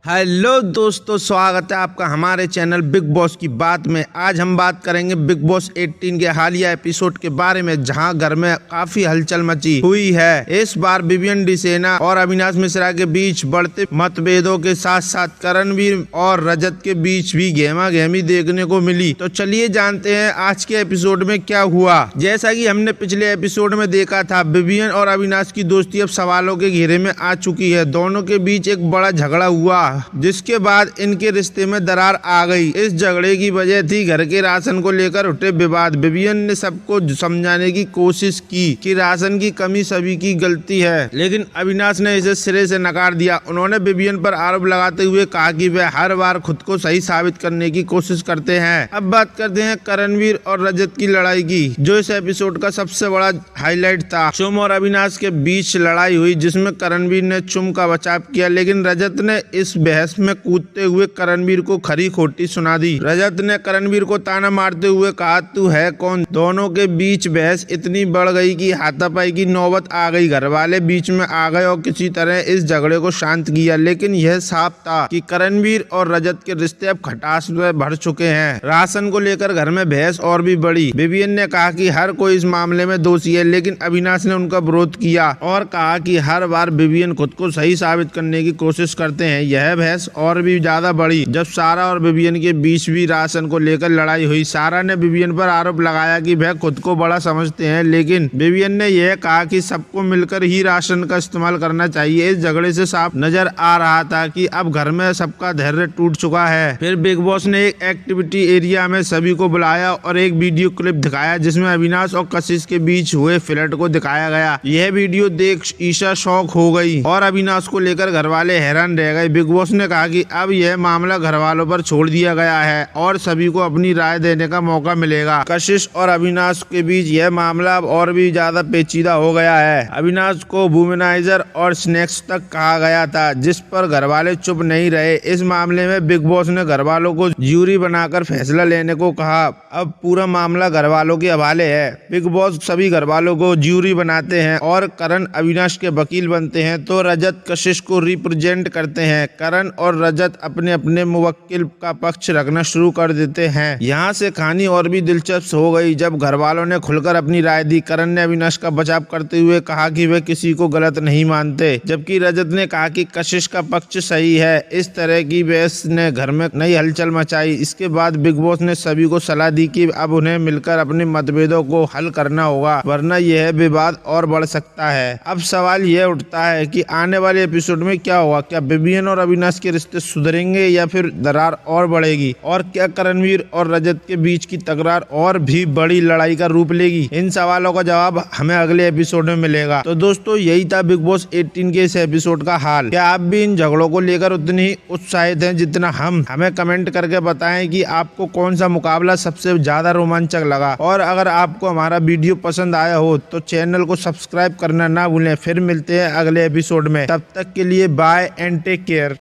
Hello दोस्तों, स्वागत है आपका हमारे चैनल बिग बॉस की बात में। आज हम बात करेंगे बिग बॉस 18 के हालिया एपिसोड के बारे में, जहां घर में काफी हलचल मची हुई है। इस बार विवियन डिसेना और अविनाश मिश्रा के बीच बढ़ते मतभेदों के साथ साथ करणवीर और रजत के बीच भी गहमा गहमी देखने को मिली। तो चलिए जानते हैं आज के एपिसोड में क्या हुआ। जैसा कि हमने पिछले एपिसोड में देखा था, विवियन और अविनाश की दोस्ती अब सवालों के घेरे में आ चुकी है। दोनों के बीच एक बड़ा झगड़ा हुआ, जिसके बाद इनके रिश्ते में दरार आ गई। इस झगड़े की वजह थी घर के राशन को लेकर उठे विवाद। विवियन ने सबको समझाने की कोशिश की कि राशन की कमी सभी की गलती है, लेकिन अविनाश ने इसे सिरे से नकार दिया। उन्होंने विवियन पर आरोप लगाते हुए कहा कि वह हर बार खुद को सही साबित करने की कोशिश करते हैं। अब बात करते हैं करणवीर और रजत की लड़ाई की, जो इस एपिसोड का सबसे बड़ा हाईलाइट था। चुम और अविनाश के बीच लड़ाई हुई, जिसमें करणवीर ने चुम का बचाव किया, लेकिन रजत ने इस बहस में कूदते हुए करणवीर को खरी खोटी सुना दी। रजत ने करणवीर को ताना मारते हुए कहा, तू है कौन। दोनों के बीच बहस इतनी बढ़ गई कि हाथापाई की नौबत आ गई। घर वाले बीच में आ गए और किसी तरह इस झगड़े को शांत किया, लेकिन यह साफ था कि करणवीर और रजत के रिश्ते अब खटास में भर चुके हैं। राशन को लेकर घर में बहस और भी बढ़ी। विवियन ने कहा कि हर कोई इस मामले में दोषी है, लेकिन अविनाश ने उनका विरोध किया और कहा कि हर बार विवियन खुद को सही साबित करने की कोशिश करते हैं। यह बहस और भी ज्यादा बढ़ी जब सारा और विवियन के बीच भी राशन को लेकर लड़ाई हुई। सारा ने विवियन पर आरोप लगाया कि वह खुद को बड़ा समझते हैं, लेकिन विवियन ने यह कहा कि सबको मिलकर ही राशन का इस्तेमाल करना चाहिए। इस झगड़े से साफ नजर आ रहा था कि अब घर में सबका धैर्य टूट चुका है। फिर बिग बॉस ने एक एक्टिविटी एरिया में सभी को बुलाया और एक वीडियो क्लिप दिखाया, जिसमें अविनाश और कशिश के बीच हुए फ्लर्ट को दिखाया गया। यह वीडियो देख ईशा शॉक हो गई और अविनाश को लेकर घर वाले हैरान रह गए। बिग बॉस ने कहा कि अब यह मामला घर वालों पर छोड़ दिया गया है और सभी को अपनी राय देने का मौका मिलेगा। कशिश और अविनाश के बीच यह मामला अब और भी ज्यादा पेचीदा हो गया है। अविनाश को वुमेनाइजर और स्नैक्स तक कहा गया था, जिस पर घर वाले चुप नहीं रहे। इस मामले में बिग बॉस ने घर वालों को ज्यूरी बनाकर फैसला लेने को कहा। अब पूरा मामला घर वालों के हवाले है। बिग बॉस सभी घर वालों को ज्यूरी बनाते हैं और करण अविनाश के वकील बनते हैं, तो रजत कशिश को रिप्रेजेंट करते हैं। करण और रजत अपने अपने मुवक्किल का पक्ष रखना शुरू कर देते हैं। यहाँ से कहानी और भी दिलचस्प हो गई जब घर वालों ने खुलकर अपनी राय दी। करण ने अविनाश का बचाव करते हुए कहा कि वे किसी को गलत नहीं मानते, जबकि रजत ने कहा कि कशिश का पक्ष सही है। इस तरह की बहस ने घर में नई हलचल मचाई। इसके बाद बिग बॉस ने सभी को सलाह दी कि अब उन्हें मिलकर अपने मतभेदों को हल करना होगा, वरना यह विवाद और बढ़ सकता है। अब सवाल यह उठता है कि आने वाले एपिसोड में क्या होगा। क्या विवियन और अविनाश के रिश्ते सुधरेंगे या फिर दरार और बढ़ेगी, और क्या करणवीर और रजत के बीच की तकरार और भी बड़ी लड़ाई का रूप लेगी। इन सवालों का जवाब हमें अगले एपिसोड में मिलेगा। तो दोस्तों, यही था बिग बॉस 18 के इस एपिसोड का हाल। क्या आप भी इन झगड़ों को लेकर उतनी ही उत्साहित हैं जितना हम? हमें कमेंट करके बताएं कि आपको कौन सा मुकाबला सबसे ज्यादा रोमांचक लगा। और अगर आपको हमारा वीडियो पसंद आया हो तो चैनल को सब्सक्राइब करना ना भूलें। फिर मिलते हैं अगले एपिसोड में, तब तक के लिए बाय एंड टेक केयर।